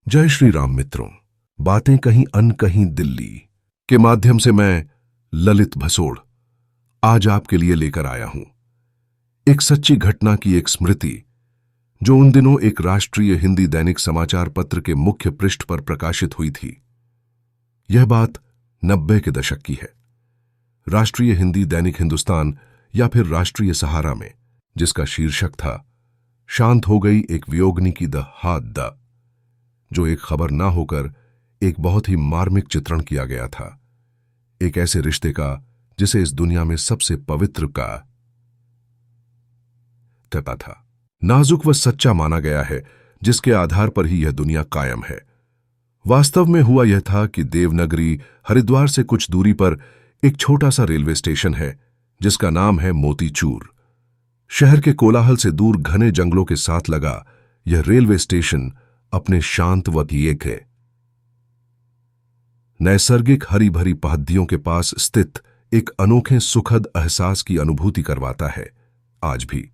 जय श्री राम मित्रों। बातें कहीं अनकहीं दिल्ली के माध्यम से मैं ललित भसोड़ आज आपके लिए लेकर आया हूं एक सच्ची घटना की एक स्मृति जो उन दिनों एक राष्ट्रीय हिंदी दैनिक समाचार पत्र के मुख्य पृष्ठ पर प्रकाशित हुई थी। यह बात 90 के दशक की है। राष्ट्रीय हिंदी दैनिक हिंदुस्तान या फिर राष्ट्रीय सहारा में जिसका शीर्षक था शांत हो गई एक वियोगनी की द हाथ द, जो एक खबर ना होकर एक बहुत ही मार्मिक चित्रण किया गया था, एक ऐसे रिश्ते का जिसे इस दुनिया में सबसे पवित्र का तता था, नाजुक व सच्चा माना गया है, जिसके आधार पर ही यह दुनिया कायम है। वास्तव में हुआ यह था कि देवनगरी हरिद्वार से कुछ दूरी पर एक छोटा सा रेलवे स्टेशन है जिसका नाम है मोतीचूर। शहर के कोलाहल से दूर घने जंगलों के साथ लगा यह रेलवे स्टेशन अपने शांत व एक है नैसर्गिक हरी भरी पहाड़ियों के पास स्थित एक अनोखे सुखद एहसास की अनुभूति करवाता है आज भी।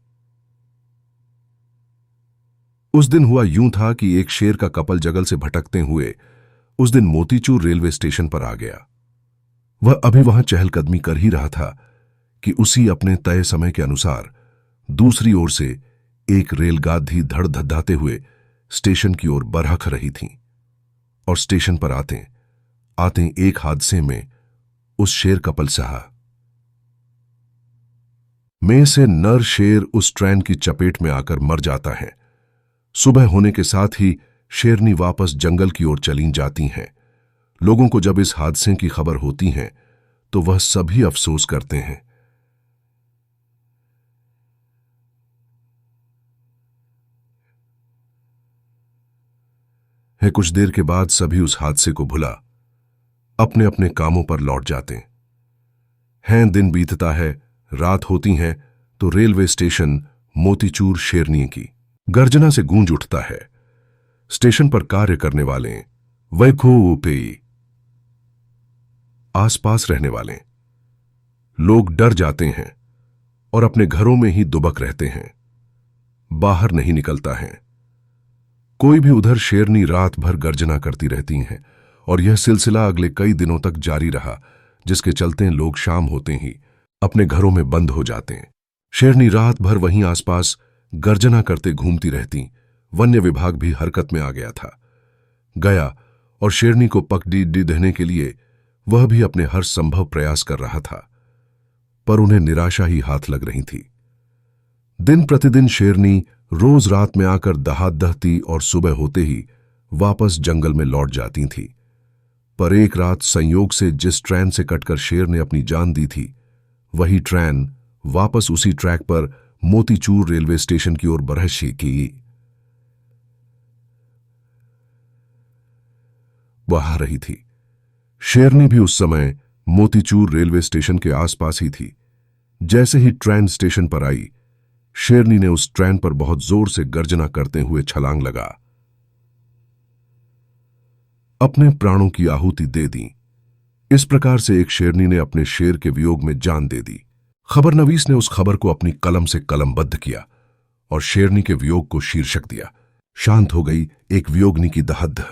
उस दिन हुआ यूं था कि एक शेर का कपल जंगल से भटकते हुए उस दिन मोतीचूर रेलवे स्टेशन पर आ गया। वह अभी वहां चहलकदमी कर ही रहा था कि उसी अपने तय समय के अनुसार दूसरी ओर से एक रेलगाड़ी धड़धड़ाते हुए स्टेशन की ओर बरहक रही थी और स्टेशन पर आते आते एक हादसे में उस शेर कपल सहा में से नर शेर उस ट्रेन की चपेट में आकर मर जाता है। सुबह होने के साथ ही शेरनी वापस जंगल की ओर चली जाती हैं। लोगों को जब इस हादसे की खबर होती है तो वह सभी अफसोस करते हैं। कुछ देर के बाद सभी उस हादसे को भुला अपने अपने कामों पर लौट जाते हैं। दिन बीतता है, रात होती है तो रेलवे स्टेशन मोतीचूर शेरनी की गर्जना से गूंज उठता है। स्टेशन पर कार्य करने वाले वैखोपे आसपास रहने वाले लोग डर जाते हैं और अपने घरों में ही दुबक रहते हैं, बाहर नहीं निकलता है। कोई भी उधर शेरनी रात भर गर्जना करती रहती हैं और यह सिलसिला अगले कई दिनों तक जारी रहा, जिसके चलते लोग शाम होते ही अपने घरों में बंद हो जाते हैं। शेरनी रात भर वहीं आसपास गर्जना करते घूमती रहती। वन्य विभाग भी हरकत में आ गया और शेरनी को पकड़ी देने के लिए वह भी अपने हर संभव प्रयास कर रहा था, पर उन्हें निराशा ही हाथ लग रही थी। दिन प्रतिदिन शेरनी रोज रात में आकर दहाड़ दहती और सुबह होते ही वापस जंगल में लौट जाती थी। पर एक रात संयोग से जिस ट्रेन से कटकर शेर ने अपनी जान दी थी, वही ट्रेन वापस उसी ट्रैक पर मोतीचूर रेलवे स्टेशन की ओर बरहशी की वह आ रही थी। शेरनी भी उस समय मोतीचूर रेलवे स्टेशन के आसपास ही थी। जैसे ही ट्रेन स्टेशन पर आई, शेरनी ने उस ट्रेन पर बहुत जोर से गर्जना करते हुए छलांग लगा अपने प्राणों की आहुति दे दी। इस प्रकार से एक शेरनी ने अपने शेर के वियोग में जान दे दी। खबरनवीस ने उस खबर को अपनी कलम से कलमबद्ध किया और शेरनी के वियोग को शीर्षक दिया, शांत हो गई एक वियोगनी की दहद।